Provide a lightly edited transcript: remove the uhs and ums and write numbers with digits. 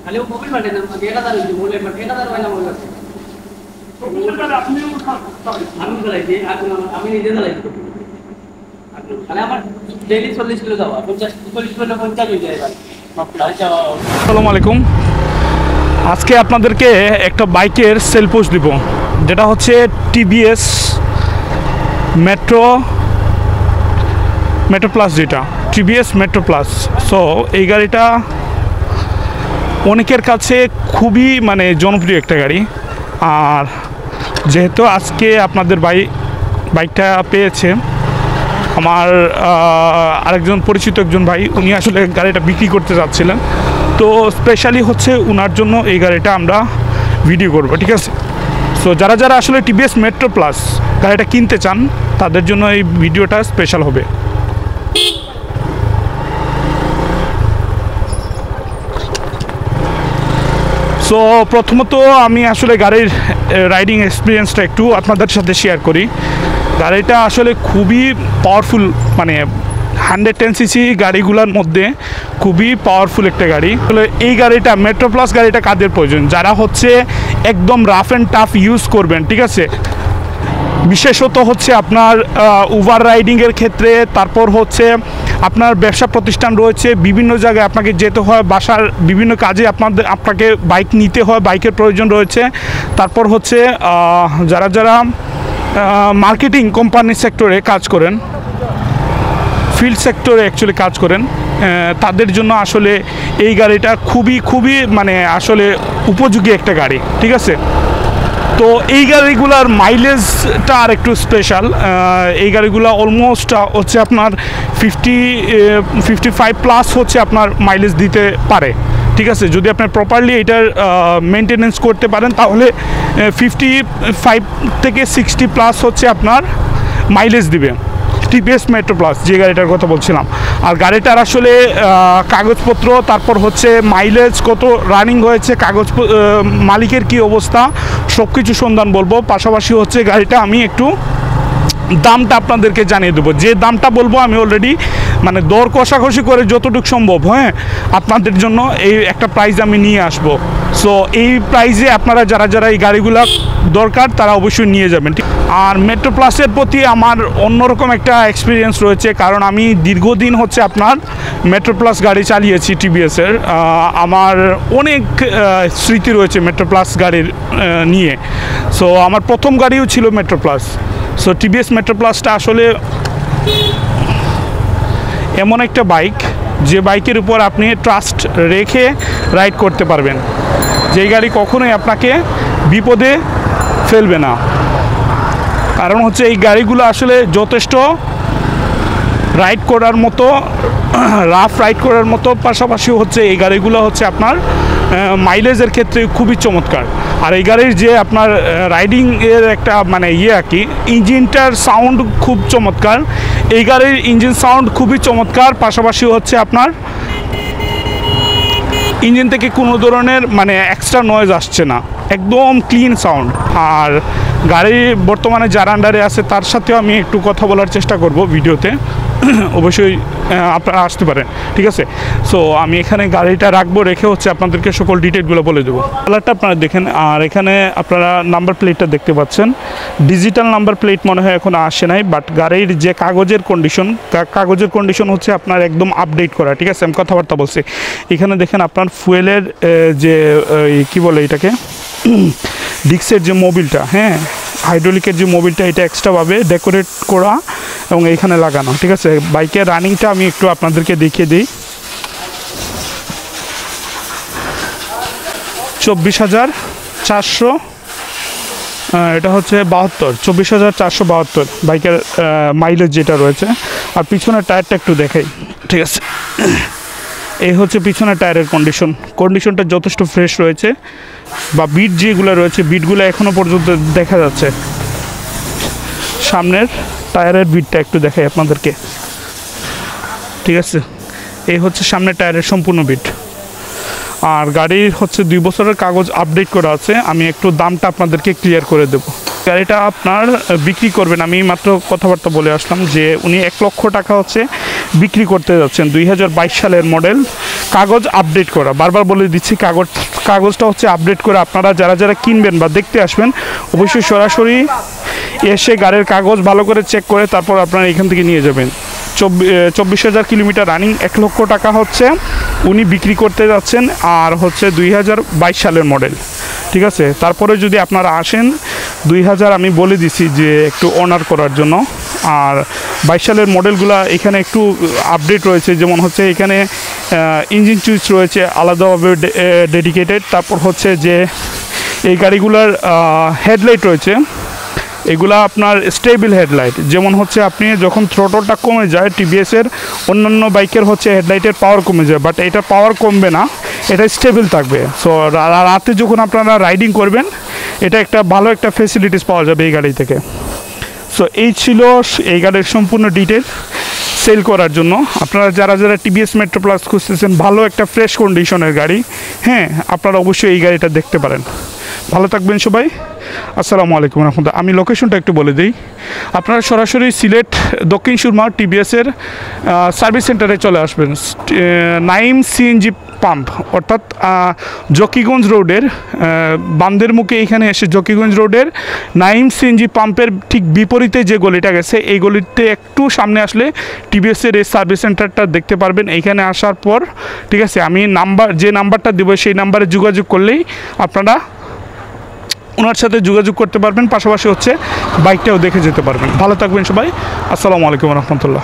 खाली वो मोबाइल वाले ना केला दार जो बोले पर केला दार वाला बोला तो मुझे আপনি আমি চালাইছি আমি নিজে চালাইছি খালি আমার ডেইলি 40 কিলো যাওয়া 50 কিলো 50 হয়ে যায় আসসালামু আলাইকুম। আজকে আপনাদেরকে একটা বাইকের সেল পোস্ট দিব, যেটা হচ্ছে টিভিএস মেট্রো প্লাস, যেটা টিভিএস মেট্রো প্লাস। সো এই গাড়িটা অনেকের কাছে খুবই জনপ্রিয় একটা গাড়ি। আর যেহেতু আজকে আপনাদের বাইকটা পেয়েছে আমার আরেকজন পরিচিত একজন ভাই, উনি আসলে গাড়িটা বিক্রি করতে যাচ্ছিলেন, তো স্পেশালি হচ্ছে ওনার জন্য এই গাড়িটা আমরা ভিডিও করব, ঠিক আছে। সো যারা যারা আসলে টিভিএস মেট্রো প্লাস গাড়িটা কিনতে চান তাদের জন্য এই ভিডিওটা স্পেশাল হবে। সো প্রথমত আমি আসলে গাড়ির রাইডিং এক্সপিরিয়েন্সটা একটু আপনাদের সাথে শেয়ার করি। গাড়িটা আসলে খুবই পাওয়ারফুল, 110cc গাড়িগুলোর মধ্যে খুবই পাওয়ারফুল একটা গাড়ি। আসলে এই গাড়িটা মেট্রো প্লাস গাড়িটা কাদের প্রয়োজন? যারা হচ্ছে একদম রাফ অ্যান্ড টাফ ইউজ করবেন, ঠিক আছে। বিশেষত হচ্ছে আপনার ওভার রাইডিংয়ের ক্ষেত্রে, তারপর হচ্ছে আপনার ব্যবসা প্রতিষ্ঠান রয়েছে, বিভিন্ন জায়গায় আপনাকে যেতে হয়, বাসার বিভিন্ন কাজে আপনাকে বাইক নিতে হয়, বাইকের প্রয়োজন রয়েছে। তারপর হচ্ছে যারা যারা মার্কেটিং কোম্পানি সেক্টরে কাজ করেন, ফিল্ড সেক্টরে অ্যাকচুয়ালি কাজ করেন, তাদের জন্য আসলে এই গাড়িটা খুবই আসলে উপযোগী একটা গাড়ি, ঠিক আছে। তো এই গাড়িগুলোর মাইলেজটা আর একটু স্পেশাল। এই গাড়িগুলো অলমোস্ট হচ্ছে আপনার 55 প্লাস হচ্ছে আপনার মাইলেজ দিতে পারে, ঠিক আছে। যদি আপনি প্রপারলি এটার মেনটেনেন্স করতে পারেন তাহলে 55 থেকে 60 প্লাস হচ্ছে আপনার মাইলেজ দিবে টিভিএস মেট্রো প্লাস, যে গাড়িটার কথা বলছিলাম। আর গাড়িটার আসলে কাগজপত্র, তারপর হচ্ছে মাইলেজ কত রানিং হয়েছে, মালিকের কি অবস্থা, সব কিছু সন্ধান বলবো। পাশাপাশি হচ্ছে গাড়িটা আমি একটু দামটা আপনাদেরকে জানিয়ে দেবো। যে দামটা বলবো আমি অলরেডি দর কষাকষি করে যতটুকু সম্ভব, হ্যাঁ, আপনাদের জন্য এই একটা প্রাইস আমি নিয়ে আসবো। সো এই প্রাইসে আপনারা যারা যারা এই গাড়িগুলো দরকার তারা অবশ্যই নিয়ে যাবেন। আর মেট্রো প্লাসের প্রতি আমার অন্যরকম একটা এক্সপিরিয়েন্স রয়েছে, কারণ আমি দীর্ঘদিন হচ্ছে আপনার মেট্রো প্লাস গাড়ি চালিয়েছি টিভিএসের। আমার অনেক স্মৃতি রয়েছে মেট্রো প্লাস গাড়ির নিয়ে। সো আমার প্রথম গাড়িও ছিল Metro Plus. So TVS Metro প্লাসটা আসলে এমন একটা বাইক, যে বাইকের উপর আপনি ট্রাস্ট রেখে রাইড করতে পারবেন, যেই গাড়ি কখনোই আপনাকে বিপদে ফেলবে না। কারণ হচ্ছে এই গাড়িগুলো আসলে যথেষ্ট রাইড করার মতো, রাফ রাইড করার মতো, পাশাপাশি হচ্ছে এই গাড়িগুলো হচ্ছে আপনার মাইলেজের ক্ষেত্রে খুবই চমৎকার। আর এই গাড়ির যে আপনার রাইডিংয়ের একটা আর কি, ইঞ্জিনটার সাউন্ড খুব চমৎকার। এই গাড়ির ইঞ্জিন সাউন্ড খুবই চমৎকার, পাশাপাশি হচ্ছে আপনার ইঞ্জিন থেকে কোনো ধরনের এক্সট্রা নয়েজ আসছে না, একদম ক্লিন সাউন্ড। আর গাড়ি বর্তমানে যার আন্ডারে আছে তার সাথেও আমি একটু কথা বলার চেষ্টা করব ভিডিওতে, অবশ্যই আপনারা আসতে পারেন, ঠিক আছে। সো আমি এখানে গাড়িটা রাখবো, রেখে হচ্ছে আপনাদেরকে সকল ডিটেলগুলো বলে দেবো। কালারটা আপনারা দেখেন, আর এখানে আপনারা নাম্বার প্লেটটা দেখতে পাচ্ছেন। ডিজিটাল নাম্বার প্লেট মনে হয় এখন আসে নাই, বাট গাড়ির যে কাগজের কন্ডিশন হচ্ছে আপনার একদম আপডেট করা, ঠিক আছে। আমি কথাবার্তা বলছি। এখানে দেখেন আপনার ফুয়েলের যে কি বলে এটাকে, ডিক্সের যে মোবিলটা, হ্যাঁ, হাইড্রোলিকের যে মোবিলটা, এটা এক্সট্রাভাবে ডেকোরেট করা এবং এইখানে লাগানো, ঠিক আছে। বাইকের রানিংটা আমি একটু আপনাদেরকে দেখিয়ে দিই। 24,400, এটা হচ্ছে 24,472 বাইকের মাইলেজ যেটা রয়েছে। আর পিছনের টায়ারটা একটু দেখাই, ঠিক আছে। এই হচ্ছে পিছনের টায়ারের কন্ডিশনটা যথেষ্ট ফ্রেশ রয়েছে, বা বিট যেগুলো রয়েছে, বিটগুলো এখনও পর্যন্ত দেখা যাচ্ছে। সামনের টায়ারের বিটটা একটু দেখাই আপনাদেরকে, ঠিক আছে। এই হচ্ছে সামনের টায়ারের সম্পূর্ণ বিট। আর গাড়ির হচ্ছে 2 বছরের কাগজ আপডেট করা আছে। আমি একটু দামটা আপনাদেরকে ক্লিয়ার করে দেব। গাড়িটা আপনার বিক্রি করবেন, আমি মাত্র কথাবার্তা বলে আসলাম যে উনি 1 লক্ষ টাকা হচ্ছে বিক্রি করতে যাচ্ছেন 2022 সালের মডেল, কাগজ আপডেট করা। বারবার বলে দিচ্ছি, কাগজটা হচ্ছে আপডেট করে। আপনারা যারা যারা কিনবেন বা দেখতে আসবেন অবশ্যই সরাসরি এসে গাড়ির কাগজ ভালো করে চেক করে তারপর আপনারা এখান থেকে নিয়ে যাবেন। 24,000 কিলোমিটার রানিং, 1 লক্ষ টাকা হচ্ছে উনি বিক্রি করতে যাচ্ছেন, আর হচ্ছে 2022 সালের মডেল। ঠিক আছে, তারপরে যদি আপনারা আসেন 2000 আমি বলে দিছি যে একটু অনার করার জন্য। আর 22 সালের মডেলগুলো এখানে একটু আপডেট রয়েছে, যেমন হচ্ছে এখানে ইঞ্জিন সুইচ রয়েছে আলাদাভাবে ডেডিকেটেড। তারপর হচ্ছে যে এই গাড়িগুলোর হেডলাইট রয়েছে, এগুলা আপনার স্টেবল হেডলাইট। যেমন হচ্ছে আপনি যখন থ্রোটলটা কমে যায়, টিভিএসের অন্যান্য বাইকের হচ্ছে হেডলাইটের পাওয়ার কমে যায়, বাট এটার পাওয়ার কমবে না, এটা স্টেবল থাকবে। সো রাতে যখন আপনারা রাইডিং করবেন এটা একটা ভালো একটা ফেসিলিটিস পাওয়া যাবে এই গাড়ি থেকে। সো এই ছিল এই গাড়ির সম্পূর্ণ ডিটেল সেল করার জন্য। আপনারা যারা যারা টিভিএস মেট্রো প্লাস খুঁজতেছেন, ভালো একটা ফ্রেশ কন্ডিশনের গাড়ি, হ্যাঁ আপনারা অবশ্যই এই গাড়িটা দেখতে পারেন। ভালো থাকবেন সবাই, আসসালামু আলাইকুম রহমতুল্লাহ। আমি লোকেশনটা একটু বলে দিই, আপনারা সরাসরি সিলেট দক্ষিণ সুরমা টিভিএসের সার্ভিস সেন্টারে চলে আসবেন। নাইম সিএনজি পাম্প, অর্থাৎ জকিগঞ্জ রোডের বান্দের মুখে এখানে এসে জকিগঞ্জ রোডের নাইম সিএনজি পাম্পের ঠিক বিপরীতে যে গলিটা গেছে, এই গলিতে একটু সামনে আসলে টিভিএসের এই সার্ভিস সেন্টারটা দেখতে পারবেন। এইখানে আসার পর ঠিক আছে, আমি যে নাম্বারটা দেবো সেই নাম্বারে যোগাযোগ করলেই আপনারা ওনার সাথে যোগাযোগ করতে পারবেন, পাশাপাশি হচ্ছে বাইকটাও দেখে যেতে পারবেন। ভালো থাকবেন সবাই, আসসালামু আলাইকুম রহমতুল্লাহ।